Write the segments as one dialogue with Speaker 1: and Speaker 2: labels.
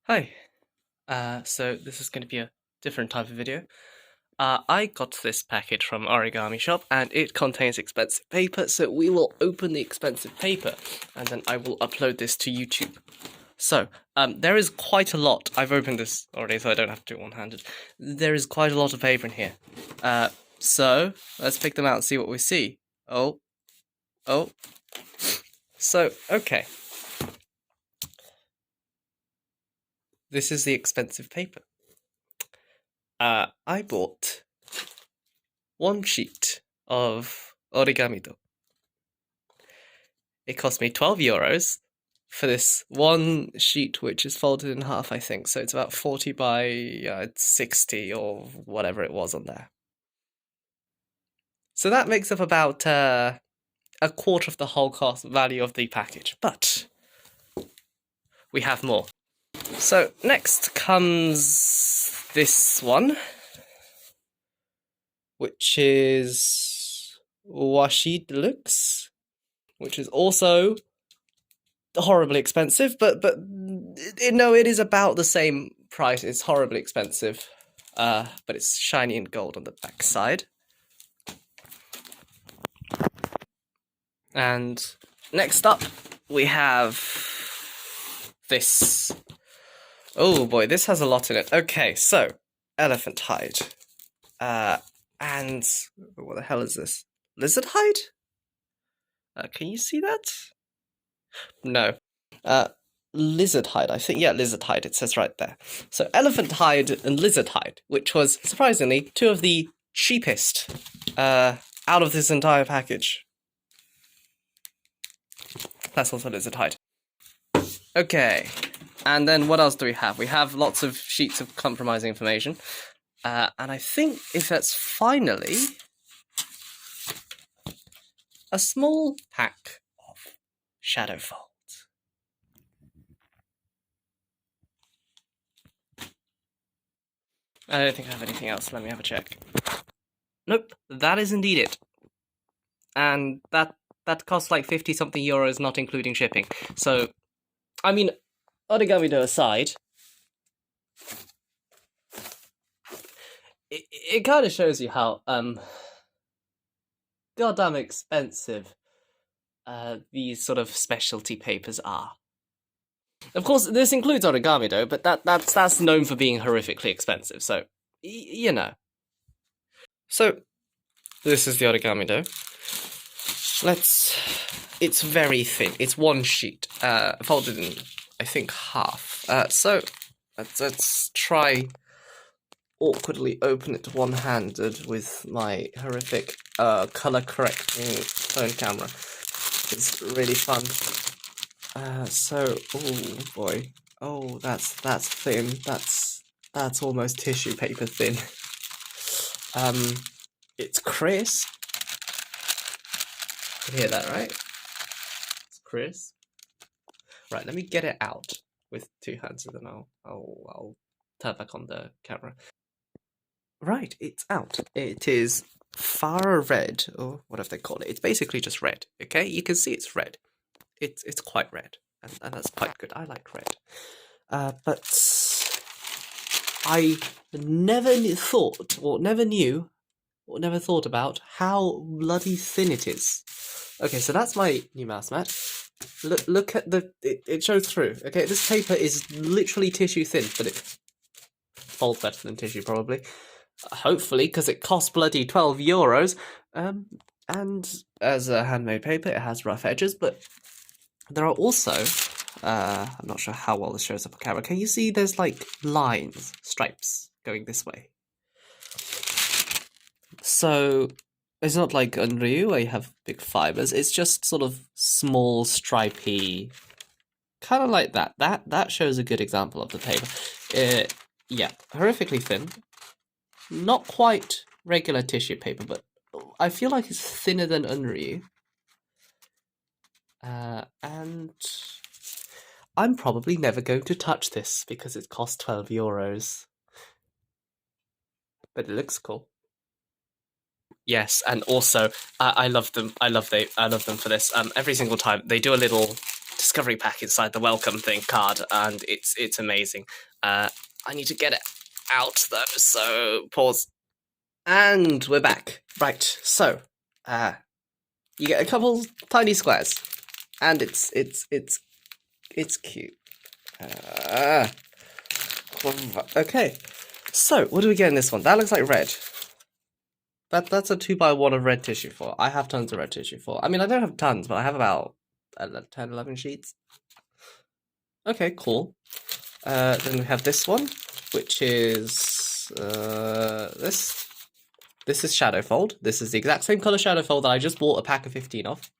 Speaker 1: Hi. So this is going to be a different type of video. I got this package from Origami shop and it contains expensive paper, so we will open the expensive paper and then I will upload this to YouTube. So, there is quite a lot. I've opened this already, so I don't have to do it one-handed. There is quite a lot of paper in here. So let's pick them out and see what we see. Oh. So, okay. This is the expensive paper. I bought one sheet of Origamido. It cost me €12 for this one sheet, which is folded in half, I think. So it's about 40 by 60 or whatever it was on there. So that makes up about a quarter of the whole cost value of the package. But we have more. So next comes this one, which is Washi Deluxe, which is also horribly expensive, but no, it is about the same price. It's horribly expensive, but it's shiny and gold on the back side. And next up, we have this. Oh boy, this has a lot in it. Okay, so elephant hide, and what the hell is this? Lizard hide? Can you see that? No. Lizard hide, I think. Yeah, lizard hide, it says right there. So elephant hide and lizard hide, which was, surprisingly, two of the cheapest out of this entire package. That's also lizard hide. Okay, and then what else do we have? We have lots of sheets of compromising information. And I think if that's finally a small pack of shadow folds. I don't think I have anything else. Let me have a check. Nope, that is indeed it. And that costs like 50-something euros, not including shipping. So, I mean, Origamido aside, it kind of shows you how goddamn expensive these sort of specialty papers are. Of course, this includes Origamido, but that's known for being horrifically expensive, so, you know. So, this is the Origamido. It's very thin. It's one sheet, folded in, I think, half. So, let's try awkwardly open it one-handed with my horrific color-correcting phone camera. It's really fun. Oh boy. Oh, that's thin. That's almost tissue paper thin. It's crisp. You can hear that, right? It's crisp. Right, let me get it out with two hands, and then I'll turn back on the camera. Right, it's out. It is far red, or whatever they call it. It's basically just red. Okay, you can see it's red. It's quite red, and that's quite good. I like red. But I never thought, or never knew, or never thought about how bloody thin it is. Okay, so that's my new mouse mat. Look at it shows through. Okay, this paper is literally tissue thin, but it folds better than tissue probably. Hopefully, because it costs bloody €12. And as a handmade paper, it has rough edges, but there are also, I'm not sure how well this shows up on camera. Can you see there's like lines, stripes going this way? So it's not like Unryu where you have big fibers. It's just sort of small, stripy, kind of like that. That shows a good example of the paper. Yeah, horrifically thin. Not quite regular tissue paper, but I feel like it's thinner than Unryu. And I'm probably never going to touch this because it costs €12. But it looks cool. Yes, and also I love them. I love them for this. Every single time they do a little discovery pack inside the welcome thing card, and it's amazing. I need to get it out though, so pause. And we're back. Right, so you get a couple tiny squares, and it's cute. Okay, so what do we get in this one? That looks like red. That's a 2x1 of red tissue for. I have tons of red tissue for. I mean, I don't have tons, but I have about 10, 11 sheets. Okay, cool. Then we have this one, which is this. This is Shadowfold. This is the exact same color Shadowfold that I just bought a pack of 15 of.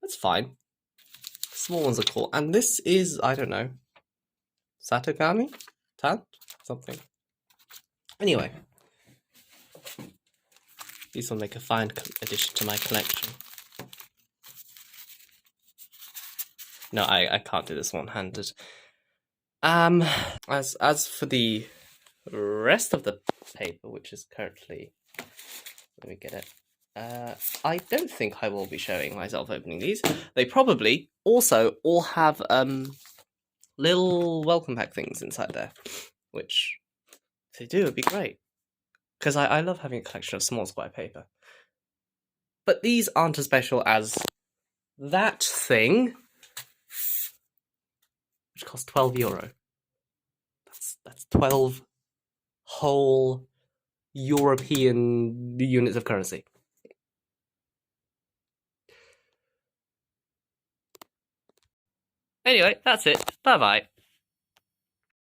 Speaker 1: That's fine. Small ones are cool. And this is, I don't know, Satogami? Tan? Something. Anyway. These will make a fine addition to my collection. No, I can't do this one-handed. As for the rest of the paper, which is currently... Let me get it. I don't think I will be showing myself opening these. They probably also all have little welcome pack things inside there, which if they do, it'd be great. Because I love having a collection of small square paper. But these aren't as special as that thing, which costs €12. That's 12 whole European units of currency. Anyway, that's it. Bye-bye.